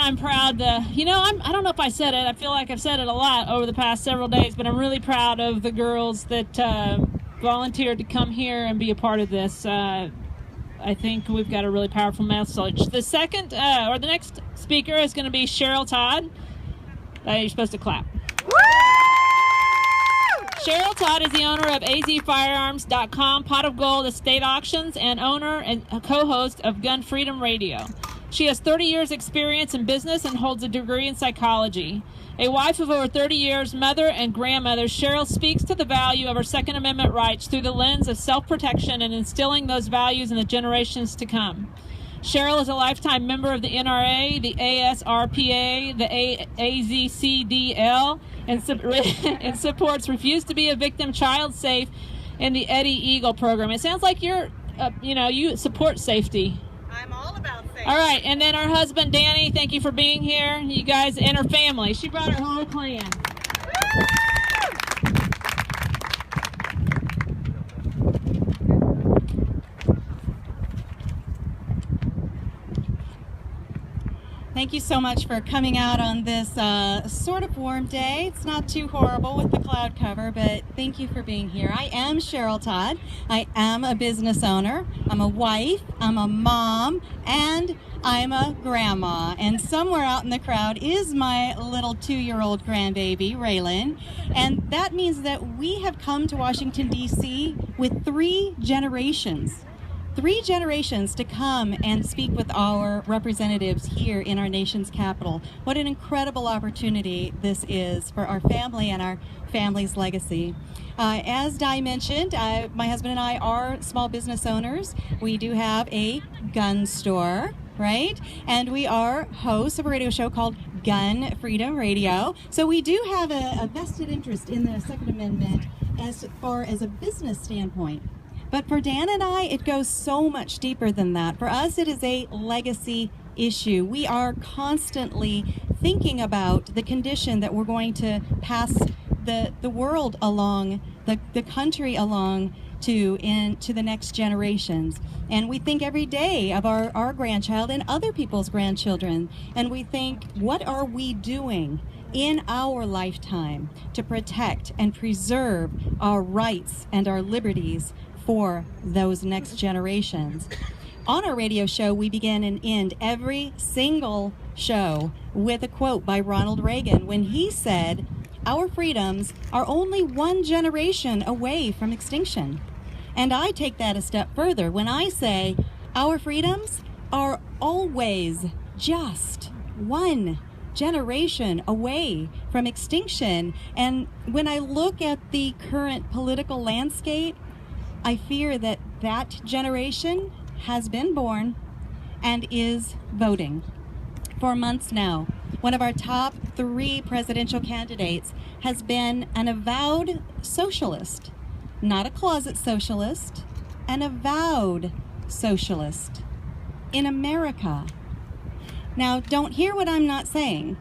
I'm proud to, I don't know if I said it. I feel like I've said it a lot over the past several days, but I'm really proud of the girls that volunteered to come here and be a part of this. I think we've got a really powerful message. The next speaker is going to be Cheryl Todd. You're supposed to clap. Cheryl Todd is the owner of azfirearms.com, Pot of Gold Estate Auctions, and owner and co-host of Gun Freedom Radio. She has 30 years experience in business and holds a degree in psychology. A wife of over 30 years, mother and grandmother, Cheryl speaks to the value of her Second Amendment rights through the lens of self-protection and instilling those values in the generations to come. Cheryl is a lifetime member of the NRA, the ASRPA, the AZCDL, and supports Refuse to Be a Victim, Child Safe, and the Eddie Eagle program. It sounds like you support safety. I'm all about safety. All right, and then her husband, Danny, thank you for being here. You guys, and her family. She brought her whole clan. Thank you so much for coming out on this sort of warm day. It's not too horrible with the cloud cover, but thank you for being here. I am Cheryl Todd. I am a business owner. I'm a wife, I'm a mom, and I'm a grandma. And somewhere out in the crowd is my little 2-year-old grandbaby, Raylan. And that means that we have come to Washington, D.C. with 3 generations. 3 generations to come and speak with our representatives here in our nation's capital. What an incredible opportunity this is for our family and our family's legacy. As Di mentioned, my husband and I are small business owners. We do have a gun store, right? And we are hosts of a radio show called Gun Freedom Radio. So we do have a vested interest in the Second Amendment as far as a business standpoint. But for Dan and I, it goes so much deeper than that. For us, it is a legacy issue. We are constantly thinking about the condition that we're going to pass the world along, the country along into the next generations. And we think every day of our grandchild and other people's grandchildren. And we think, what are we doing in our lifetime to protect and preserve our rights and our liberties for those next generations? On our radio show, we begin and end every single show with a quote by Ronald Reagan when he said, "Our freedoms are only 1 generation away from extinction." And I take that a step further when I say our freedoms are always just 1 generation away from extinction. And when I look at the current political landscape, I fear that that generation has been born and is voting. For months now, one of our top 3 presidential candidates has been an avowed socialist, not a closet socialist, an avowed socialist in America. Now, don't hear what I'm not saying.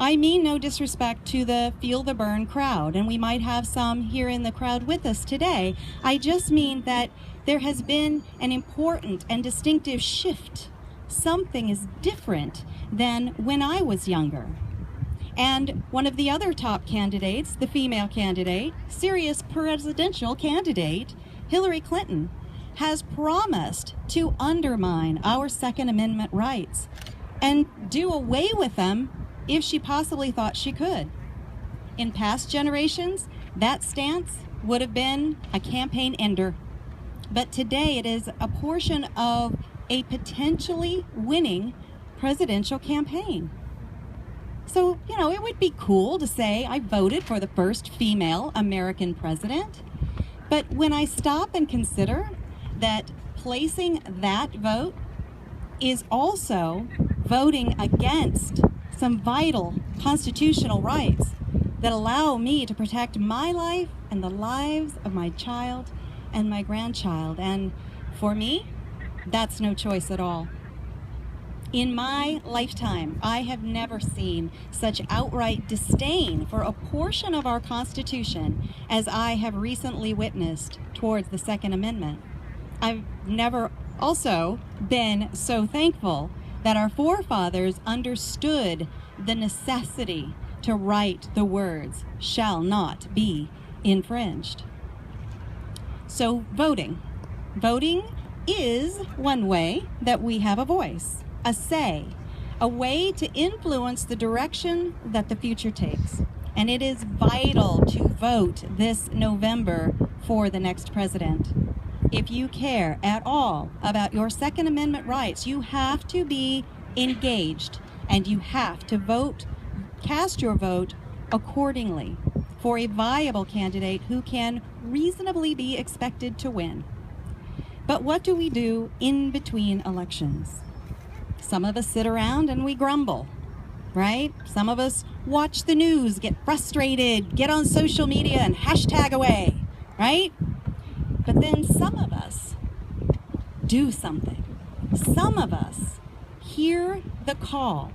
I mean no disrespect to the Feel the Burn crowd, and we might have some here in the crowd with us today. I just mean that there has been an important and distinctive shift. Something is different than when I was younger. And one of the other top candidates, the female candidate, serious presidential candidate, Hillary Clinton, has promised to undermine our Second Amendment rights and do away with them if she possibly thought she could. In past generations, that stance would have been a campaign ender. But today it is a portion of a potentially winning presidential campaign. So, it would be cool to say I voted for the first female American president. But when I stop and consider that placing that vote is also voting against some vital constitutional rights that allow me to protect my life and the lives of my child and my grandchild. And for me, that's no choice at all. In my lifetime, I have never seen such outright disdain for a portion of our Constitution as I have recently witnessed towards the Second Amendment. I've never also been so thankful that our forefathers understood the necessity to write the words "shall not be infringed." So voting is one way that we have a voice, a say, a way to influence the direction that the future takes. And it is vital to vote this November for the next president. If you care at all about your Second Amendment rights, you have to be engaged, and you have to vote, cast your vote accordingly for a viable candidate who can reasonably be expected to win. But what do we do in between elections? Some of us sit around and we grumble, right? Some of us watch the news, get frustrated, get on social media and hashtag away, right? But then some of us do something. Some of us hear the call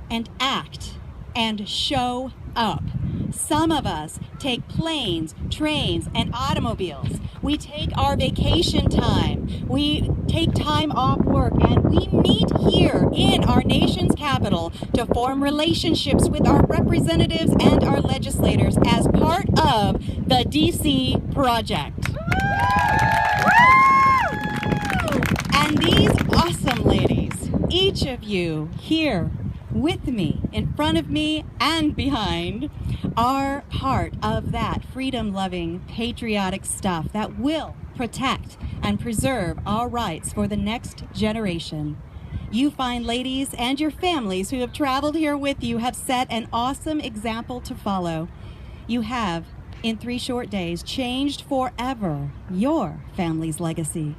and act and show up. Some of us take planes, trains, and automobiles. We take our vacation time. We take time off work, and we meet here in our nation's capital to form relationships with our representatives and our legislators as part of the DC Project. And these awesome ladies, each of you here with me, in front of me, and behind, are part of that freedom-loving, patriotic stuff that will protect and preserve our rights for the next generation. You fine ladies and your families who have traveled here with you have set an awesome example to follow. You have, in 3 short days, changed forever your family's legacy.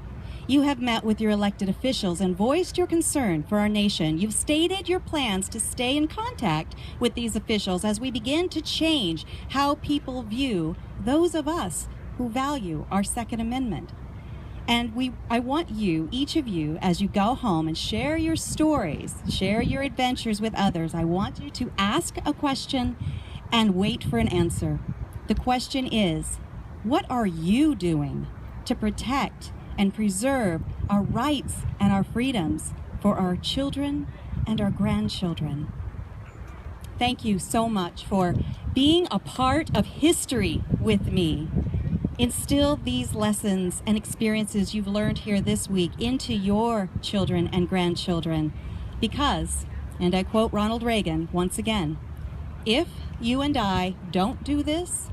You have met with your elected officials and voiced your concern for our nation. You've stated your plans to stay in contact with these officials as we begin to change how people view those of us who value our Second Amendment. And I want you, each of you, as you go home and share your stories, share your adventures with others, I want you to ask a question and wait for an answer. The question is, what are you doing to protect and preserve our rights and our freedoms for our children and our grandchildren? Thank you so much for being a part of history with me. Instill these lessons and experiences you've learned here this week into your children and grandchildren because, and I quote Ronald Reagan once again, if you and I don't do this,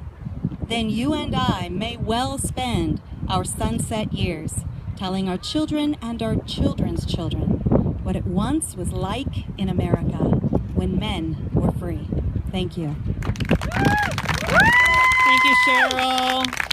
then you and I may well spend our sunset years telling our children and our children's children what it once was like in America when men were free. Thank you. Thank you, Cheryl.